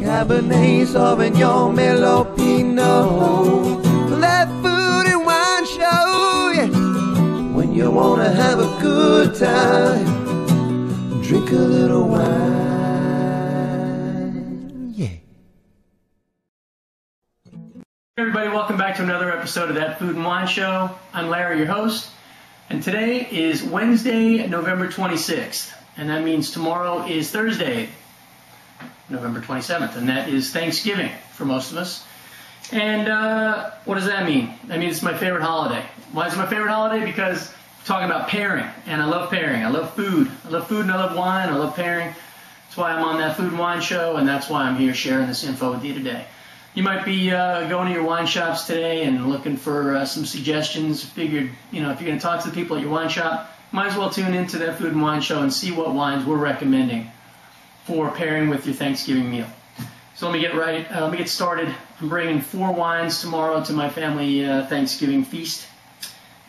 Cabernet Sauvignon, Merlot, Pinot. That food and wine show, yeah. When you wanna have a good time, drink a little wine, yeah. Hey everybody, welcome back to another episode of That Food and Wine Show. I'm Larry, your host, and today is Wednesday, November 26th, and that means tomorrow is Thursday, November 27th, and that is Thanksgiving for most of us. And what does that mean? That means it's my favorite holiday. Why is it my favorite holiday? Because we're talking about pairing, and I love pairing. I love food. I love food and I love wine. I love pairing. That's why I'm on That Food and Wine Show, and that's why I'm here sharing this info with you today. You might be going to your wine shops today and looking for some suggestions. Figured, if you're going to talk to the people at your wine shop, might as well tune into That Food and Wine Show and see what wines we're recommending for pairing with your Thanksgiving meal. So let me get started. I'm bringing 4 wines tomorrow to my family Thanksgiving feast,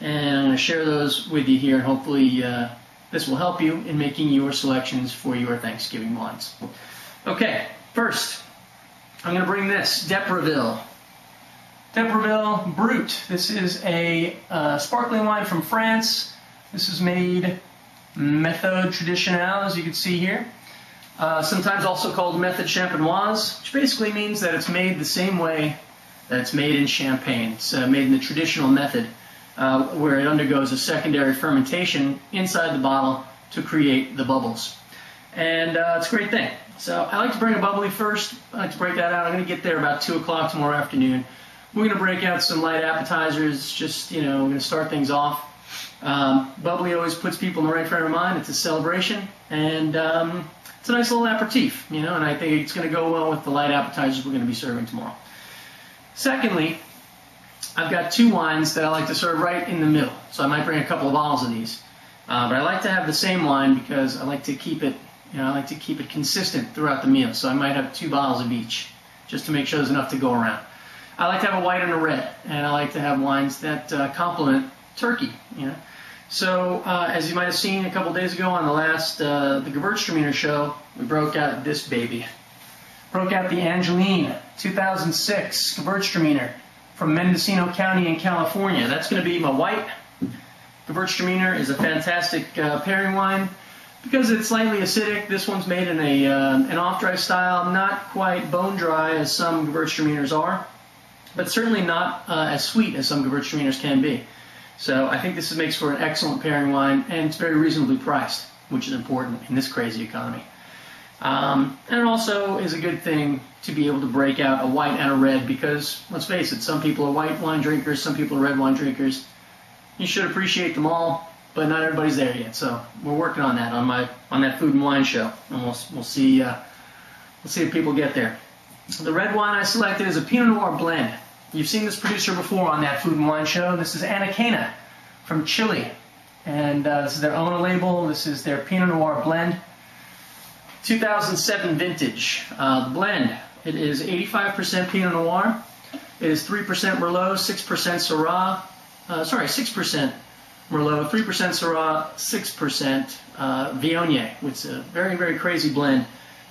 and I'm going to share those with you here, and hopefully this will help you in making your selections for your Thanksgiving wines. Okay, first, I'm going to bring this, Depraville. Depraville Brut. This is a sparkling wine from France. This is made Méthode Traditionnelle, as you can see here. Sometimes also called Méthode Champenoise, which basically means that it's made the same way that it's made in Champagne. It's made in the traditional method, where it undergoes a secondary fermentation inside the bottle to create the bubbles. And it's a great thing. So I like to bring a bubbly first. I like to break that out. I'm going to get there about 2 o'clock tomorrow afternoon. We're going to break out some light appetizers, just, we're going to start things off. Bubbly always puts people in the right frame of mind. It's a celebration, and it's a nice little aperitif, and I think it's going to go well with the light appetizers we're going to be serving tomorrow. Secondly, I've got 2 wines that I like to serve right in the middle, so I might bring a couple of bottles of these. But I like to have the same wine because I like to keep it, consistent throughout the meal. So I might have 2 bottles of each, just to make sure there's enough to go around. I like to have a white and a red, and I like to have wines that complement turkey. So as you might have seen a couple days ago on the last the Gewürztraminer show, we broke out this baby. Broke out the Angeline 2006 Gewürztraminer from Mendocino County in California. That's going to be my white. Gewürztraminer is a fantastic pairing wine because it's slightly acidic. This one's made in an off-dry style, not quite bone dry as some Gewürztraminers are, but certainly not as sweet as some Gewürztraminers can be. So I think this makes for an excellent pairing wine, and it's very reasonably priced, which is important in this crazy economy. And it also is a good thing to be able to break out a white and a red because, let's face it, some people are white wine drinkers, some people are red wine drinkers. You should appreciate them all, but not everybody's there yet. So we're working on that on That Food and Wine Show, and we'll see if people get there. The red wine I selected is a Pinot Noir blend. You've seen this producer before on That Food and Wine Show. This is Anaquena from Chile, and this is their own label. This is their Pinot Noir blend, 2007 vintage. The blend, it is 85% Pinot Noir. It is 3% Merlot, 6% Syrah. 6% Merlot, 3% Syrah, 6% Viognier, which is a very, very crazy blend.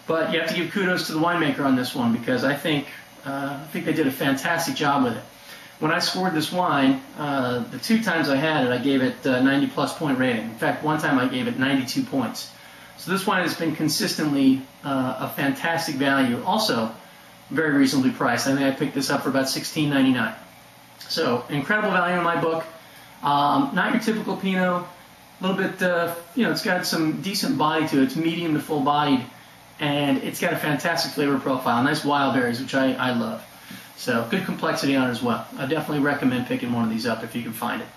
But you have to give kudos to the winemaker on this one because I think they did a fantastic job with it. When I scored this wine, the 2 times I had it, I gave it 90-plus point rating. In fact, one time I gave it 92 points. So this wine has been consistently a fantastic value. Also, very reasonably priced. I think I picked this up for about $16.99. So, incredible value in my book. Not your typical Pinot. A little bit, it's got some decent body to it. It's medium to full bodied. And it's got a fantastic flavor profile. Nice wild berries, which I love. So, good complexity on it as well. I definitely recommend picking one of these up if you can find it.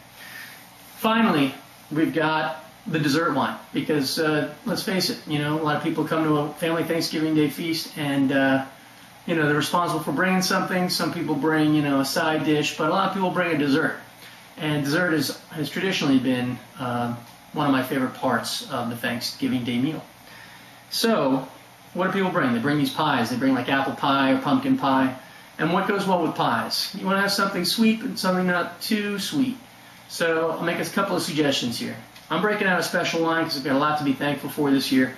Finally, we've got the dessert wine. Because, let's face it, a lot of people come to a family Thanksgiving Day feast and they're responsible for bringing something. Some people bring, a side dish, but a lot of people bring a dessert. And dessert has traditionally been one of my favorite parts of the Thanksgiving Day meal. So, what do people bring? They bring these pies. They bring like apple pie or pumpkin pie. And what goes well with pies? You want to have something sweet, but something not too sweet. So, I'll make a couple of suggestions here. I'm breaking out a special wine because I've got a lot to be thankful for this year.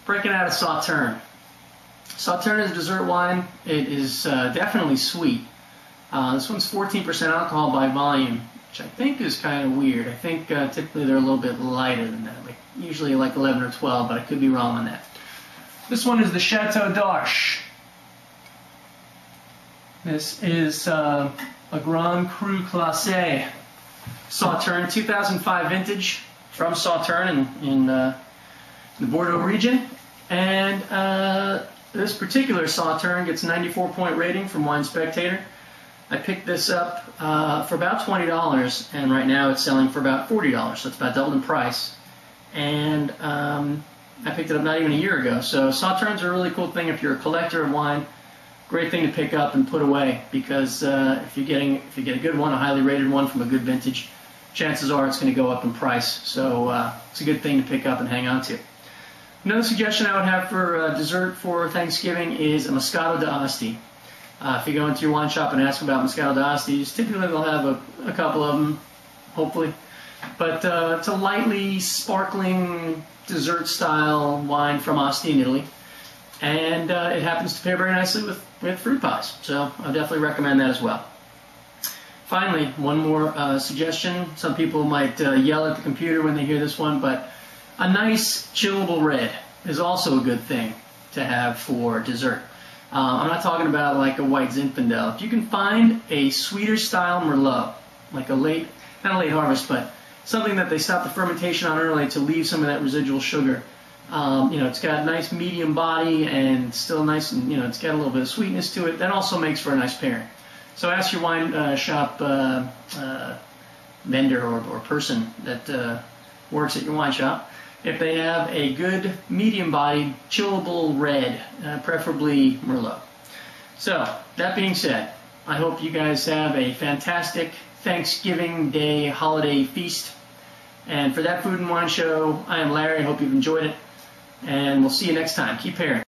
Breaking out a Sauterne. Sauterne is a dessert wine. It is definitely sweet. This one's 14% alcohol by volume, which I think is kind of weird. I think typically they're a little bit lighter than that, like usually like 11 or 12, but I could be wrong on that. This one is the Chateau d'Arche. This is a Grand Cru Classé Sauterne, 2005 vintage from Sauterne in the Bordeaux region. And this particular Sauterne gets a 94-point rating from Wine Spectator. I picked this up for about $20, and right now it's selling for about $40, so it's about doubled in price. And I picked it up not even a year ago. So Sauternes are a really cool thing if you're a collector of wine. Great thing to pick up and put away, because if you get a good one, a highly rated one from a good vintage, chances are it's going to go up in price. So it's a good thing to pick up and hang on to. Another suggestion I would have for dessert for Thanksgiving is a Moscato d'Asti. If you go into your wine shop and ask about Moscato d'Astis, typically they'll have a couple of them, hopefully. But it's a lightly sparkling dessert-style wine from Asti in Italy. And it happens to pair very nicely with fruit pies. So I definitely recommend that as well. Finally, one more suggestion. Some people might yell at the computer when they hear this one, but a nice chillable red is also a good thing to have for dessert. I'm not talking about like a white Zinfandel. If you can find a sweeter style Merlot, like not a late harvest, but something that they stop the fermentation on early to leave some of that residual sugar. It's got a nice medium body and still nice, and it's got a little bit of sweetness to it. That also makes for a nice pairing. So ask your wine shop vendor or person that works at your wine shop if they have a good medium-bodied, chillable red, preferably Merlot. So, that being said, I hope you guys have a fantastic Thanksgiving Day holiday feast. And for That Food and Wine Show, I am Larry. I hope you've enjoyed it. And we'll see you next time. Keep pairing.